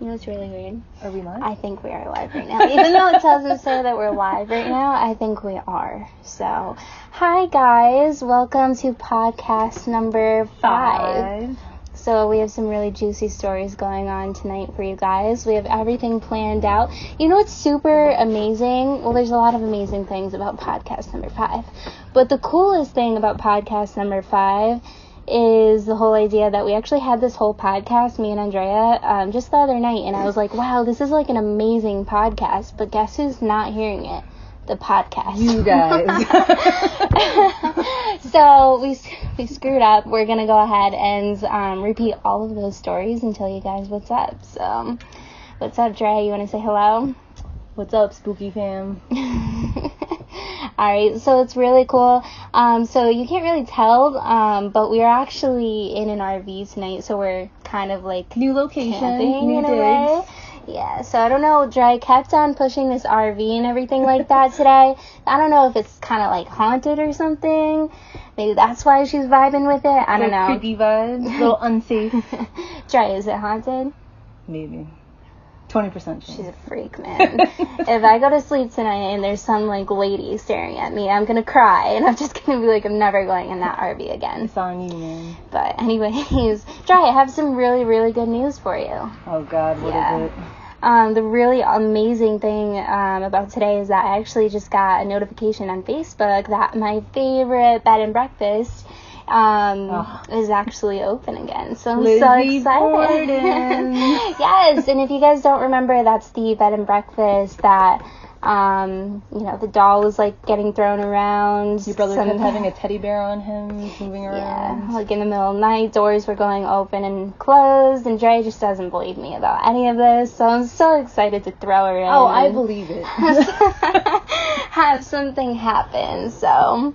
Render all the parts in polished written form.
You know what's really weird? Are we live? I think we are live right now. Even though it doesn't say that we're live right now, I think we are. So, hi guys. Welcome to podcast number 5. So we have some really juicy stories going on tonight for you guys. We have everything planned out. You know what's super amazing? Well, there's a lot of amazing things about podcast number 5. But the coolest thing about podcast number 5 is the whole idea that we actually had this whole podcast, me and Andrea, just the other night. And I was like, wow, this is like an amazing podcast. But guess who's not hearing it? The podcast. You guys. So we screwed up. We're going to go ahead and repeat all of those stories and tell you guys what's up. So, what's up, Dre? You want to say hello? What's up, spooky fam? Alright, so it's really cool. So you can't really tell, but we are actually in an RV tonight, so we're kind of like new location, camping new in a digs. way. Yeah, so I don't know, Dre kept on pushing this RV and everything like that today. I don't know if it's kind of like haunted or something. Maybe that's why she's vibing with it. I don't know. Creepy vibes, a little unsafe. Dre, is it haunted? Maybe. 20% chance. She's a freak, man. If I go to sleep tonight and there's some, like, lady staring at me, I'm gonna cry, and I'm just gonna be like, I'm never going in that RV again. It's on you, man. But anyways, Dre, I have some really, really good news for you. Oh, God, what is it? The really amazing thing about today is that I actually just got a notification on Facebook that my favorite bed and breakfast is actually open again. So I'm Lizzie, so excited. Borden. Yes, and if you guys don't remember, that's the bed and breakfast that, the doll was like getting thrown around. Your brother kept having a teddy bear on him, moving around. Yeah, like in the middle of the night, doors were going open and closed, and Dre just doesn't believe me about any of this, so I'm so excited to throw her in. Oh, I believe it. Have something happen, so...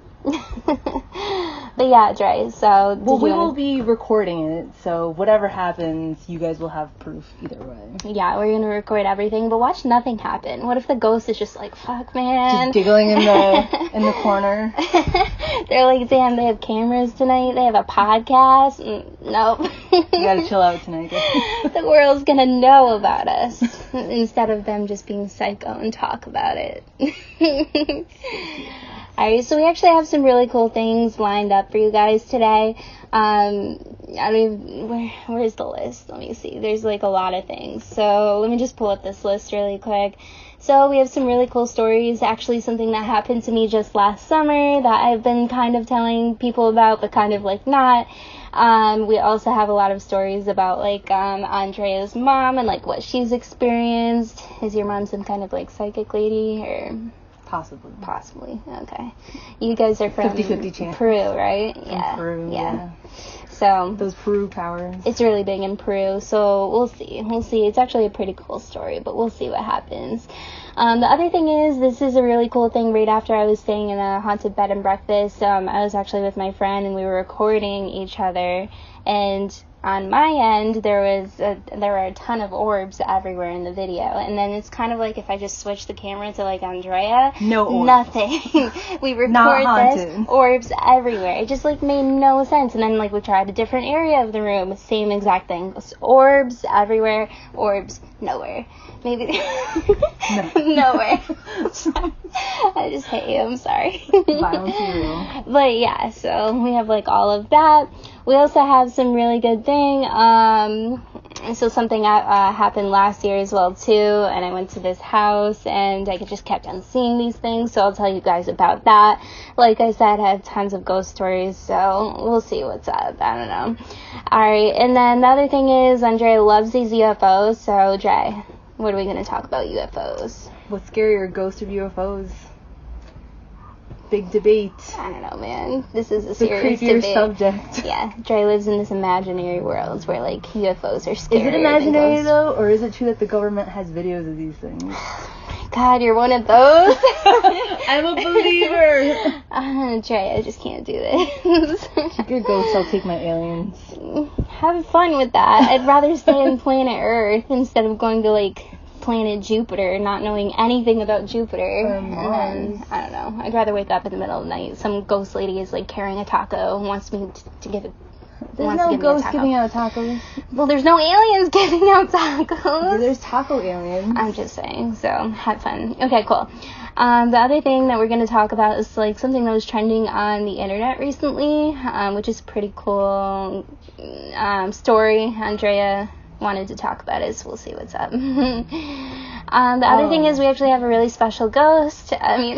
But yeah, Dre, so... Well, we will be recording it, so whatever happens, you guys will have proof either way. Yeah, we're gonna record everything, but watch nothing happen. What if the ghost is just like, fuck, man? Just giggling in the corner. They're like, damn, they have cameras tonight, they have a podcast. Nope. You gotta chill out tonight, guys. The world's gonna know about us, instead of them just being psycho and talk about it. Alright, so we actually have some really cool things lined up for you guys today. Where's the list? Let me see. There's like a lot of things. So let me just pull up this list really quick. So we have some really cool stories. Actually, something that happened to me just last summer that I've been kind of telling people about, but kind of like not. We also have a lot of stories about like Andrea's mom and like what she's experienced. Is your mom some kind of like psychic lady or... Possibly. Okay. You guys are from 50-50 chance. Peru, right? Yeah. Peru. Yeah. So those Peru powers. It's really big in Peru, so we'll see. It's actually a pretty cool story, but we'll see what happens. The other thing is, this is a really cool thing. Right after I was staying in a haunted bed and breakfast, I was actually with my friend, and we were recording each other, and on my end, there were a ton of orbs everywhere in the video, and then it's kind of like if I just switch the camera to like Andrea, no orbs. Nothing. We record this, orbs everywhere. It just like made no sense. And then like we tried a different area of the room, same exact thing. Orbs everywhere, orbs nowhere. Maybe nowhere. I just hate you. I'm sorry. Violence is real. But yeah, so we have like all of that. We also have some really good thing. So something happened last year as well too, and I went to this house and I just kept on seeing these things, so I'll tell you guys about that. Like I said, I have tons of ghost stories, so we'll see what's up. I don't know. Alright, and then the other thing is Andrea loves these UFOs, so Dre, what are we going to talk about UFOs? What's scarier, ghosts or UFOs? Big debate. I don't know, man. This is a it's serious creepier debate. Subject. Yeah, Dre lives in this imaginary world where like UFOs are scary. Is it imaginary though, or is it true that the government has videos of these things? God, you're one of those. I'm a believer. Dre, I just can't do this. Your ghosts, I'll take my aliens. Have fun with that. I'd rather stay on planet Earth instead of going to like planet Jupiter, not knowing anything about Jupiter. Or Mars. And then, I don't know. I'd rather wake up in the middle of the night. Some ghost lady is like carrying a taco and wants me to give it There's no ghosts giving out tacos. Well, there's no aliens giving out tacos. There's taco aliens. I'm just saying, so have fun. Okay, cool. The other thing that we're going to talk about is like something that was trending on the internet recently, which is pretty cool story. Andrea wanted to talk about it, so we'll see what's up. The other thing is we actually have a really special ghost. I mean,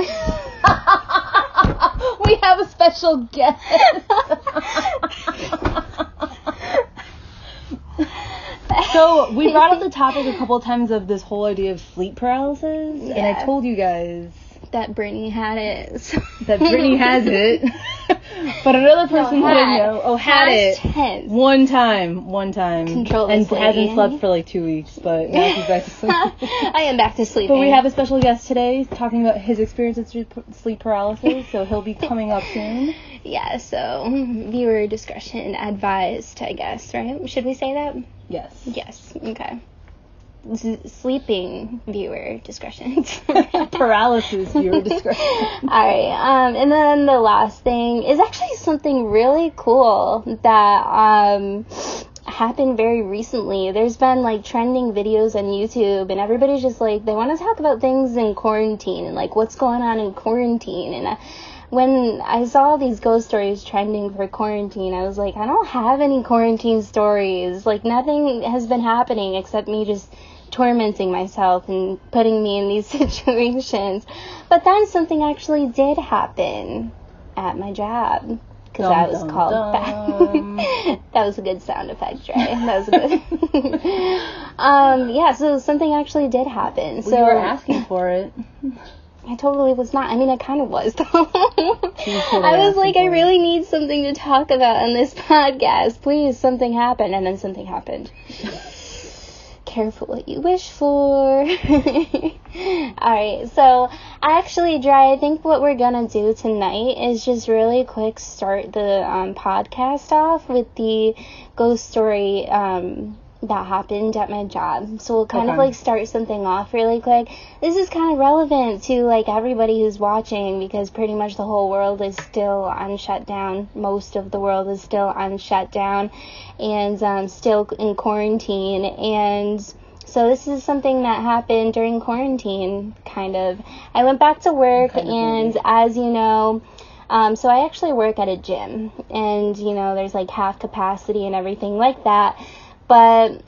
we have a special guest. So we brought up the topic a couple of times of this whole idea of sleep paralysis, and I told you guys that Brittany had it. That Brittany has it, but another person didn't know. Oh, had it one time, Control and this lady. Hasn't slept for like 2 weeks, but now she's back to sleep. I am back to sleeping. But we have a special guest today talking about his experience with sleep paralysis, so he'll be coming up soon. Yeah, so viewer discretion advised, I guess, right? Should we say that? Yes. Yes. Okay. Sleeping viewer discretion. Paralysis viewer discretion. Alright, and then the last thing is actually something really cool that happened very recently. There's been like trending videos on YouTube, and everybody's just like, they want to talk about things in quarantine and like what's going on in quarantine. And when I saw these ghost stories trending for quarantine, I was like, I don't have any quarantine stories. Like, nothing has been happening except me just tormenting myself and putting me in these situations. But then something actually did happen at my job. Because that was called that was a good sound effect, right? That was good. Yeah, so something actually did happen. So you were asking for it. I totally was not. I mean, I kind of was, though. I was like, I really need something to talk about on this podcast. Please, something happened. And then something happened. Careful what you wish for. Alright, so actually, Dry, I think what we're gonna do tonight is just really quick start the podcast off with the ghost story that happened at my job. So we'll kind of like start something off really quick. This is kind of relevant to like everybody who's watching, because pretty much the whole world is still on shutdown. Most of the world is still on shutdown and still in quarantine. And so this is something that happened during quarantine, kind of. I went back to work, and as you know, so I actually work at a gym, and you know, there's like half capacity and everything like that. But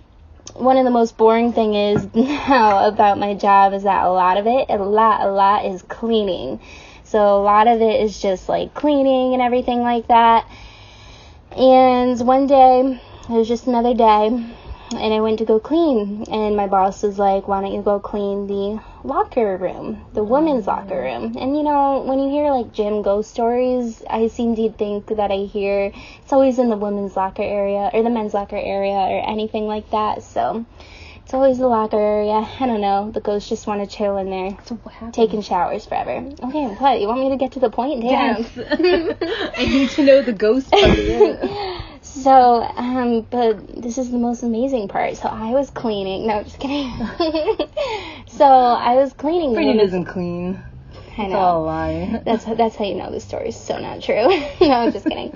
one of the most boring thing is now about my job is that a lot of it, a lot is cleaning. So a lot of it is just like cleaning and everything like that. And one day, it was just another day, and I went to go clean, and my boss was like, why don't you go clean the locker room, the women's locker room? And you know, when you hear like gym ghost stories, I seem to think that I hear it's always in the women's locker area or the men's locker area or anything like that. So it's always the locker area. I don't know, the ghosts just want to chill in there, so what happened? Taking showers forever. Okay, what, you want me to get to the point? Damn. Yes. I need to know the ghost part of it. So, but this is the most amazing part. So I was cleaning. No, just kidding. So I was cleaning. Brittany doesn't clean. I know. It's all a lie. That's how you know the story is so not true. No, just kidding.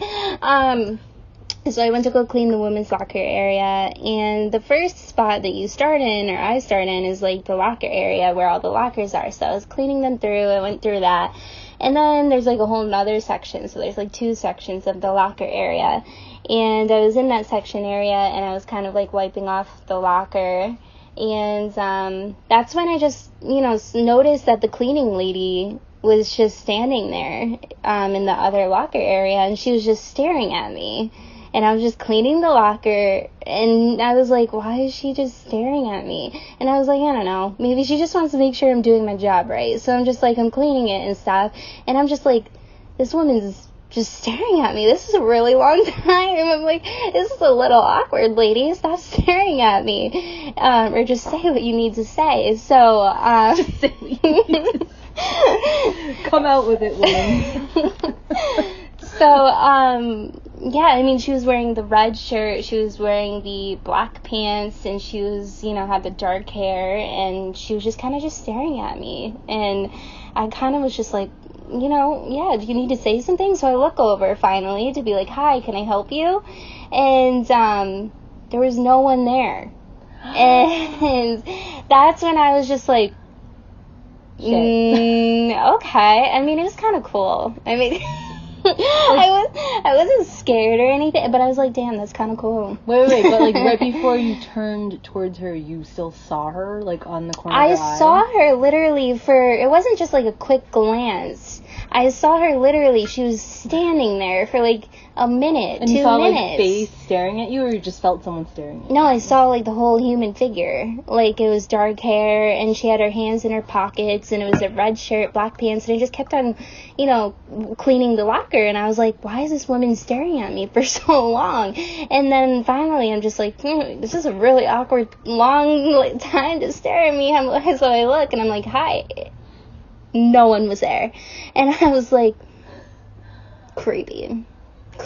So I went to go clean the women's locker area, and the first spot that you start in, or I start in, is like the locker area where all the lockers are. So I was cleaning them through. I went through that. And then there's like a whole nother section. So there's like two sections of the locker area. And I was in that section area, and I was kind of like wiping off the locker. And that's when I just, you know, noticed that the cleaning lady was just standing there in the other locker area, and she was just staring at me. And I was just cleaning the locker, and I was like, why is she just staring at me? And I was like, I don't know, maybe she just wants to make sure I'm doing my job right. So I'm just like, I'm cleaning it and stuff, and I'm just like, this woman's just staring at me. This is a really long time. I'm like, this is a little awkward, lady. Stop staring at me. Or just say what you need to say. So, just say what you need to say. Come out with it, woman. So, yeah, I mean, she was wearing the red shirt, she was wearing the black pants, and she was, you know, had the dark hair, and she was just kind of just staring at me. And I kind of was just like, you know, yeah, do you need to say something? So I look over finally to be like, hi, can I help you? And there was no one there. And that's when I was just like, okay. I mean, it was kind of cool. I mean, I wasn't scared or anything, but I was like, damn, that's kind of cool. Wait, but like right before you turned towards her, you still saw her, like on the corner of your eye? I saw her literally it wasn't just like a quick glance. I saw her literally, she was standing there for like a minute, 2 minutes. And you saw like face staring at you, or you just felt someone staring at you? No, I saw like the whole human figure. Like it was dark hair, and she had her hands in her pockets, and it was a red shirt, black pants, and I just kept on, you know, cleaning the locker, and I was like, why is this woman staring at me for so long? And then finally I'm just like, this is a really awkward, long time to stare at me. So I look, and I'm like, hi. No one was there. And I was like, creepy.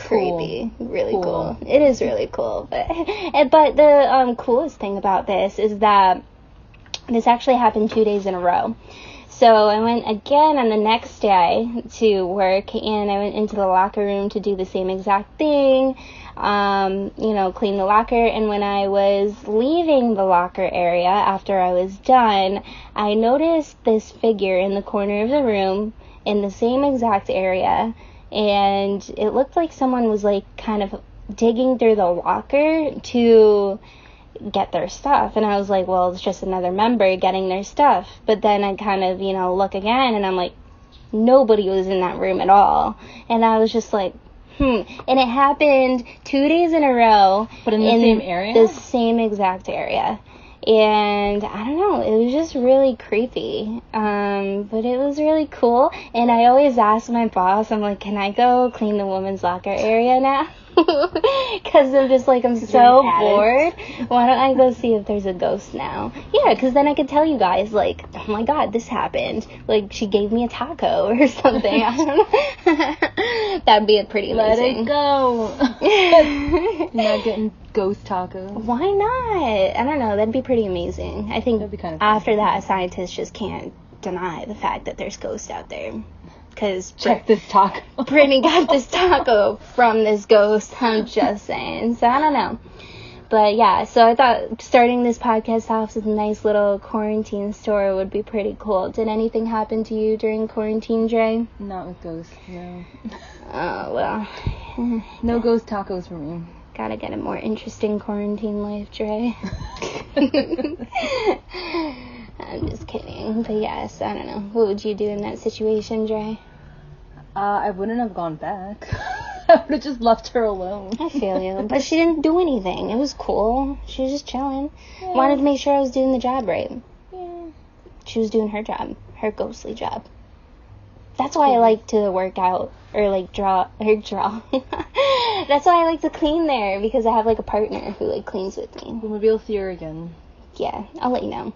Really cool. It is really cool. But the coolest thing about this is that this actually happened 2 days in a row. So I went again on the next day to work, and I went into the locker room to do the same exact thing, you know, clean the locker. And when I was leaving the locker area after I was done, I noticed this figure in the corner of the room in the same exact area, and it looked like someone was like kind of digging through the locker to get their stuff. And I was like, well, it's just another member getting their stuff. But then I kind of, you know, look again, and I'm like, nobody was in that room at all. And I was just like, And it happened 2 days in a row. But in the same area? The same exact area. And I don't know, it was just really creepy. But it was really cool. And I always ask my boss, I'm like, can I go clean the women's locker area now? Because I'm just like, I'm so bored. Why don't I go see if there's a ghost now? Yeah, because then I could tell you guys, like, oh my god, this happened. Like, she gave me a taco or something. I don't know. That'd be pretty amazing. Let it go. Not getting ghost tacos. Why not? I don't know. That'd be pretty amazing. I think that'd be kind of after that, scientists just can't deny the fact that there's ghosts out there. Because check this taco. Brittany got this taco from this ghost. I'm just saying. So I don't know. But yeah, so I thought starting this podcast off with a nice little quarantine story would be pretty cool. Did anything happen to you during quarantine, Dre? Not with ghosts, no. Oh, well. No ghost tacos for me. Gotta get a more interesting quarantine life, Dre. I'm just kidding. But yes, I don't know. What would you do in that situation, Dre? I wouldn't have gone back. I would have just left her alone. I feel you. But she didn't do anything. It was cool. She was just chilling. Yeah. Wanted to make sure I was doing the job right. Yeah. She was doing her job. Her ghostly job. That's why I like to work out. Or like draw. That's why I like to clean there. Because I have like a partner who like cleans with me. Well, maybe I'll see her again. Yeah. I'll let you know.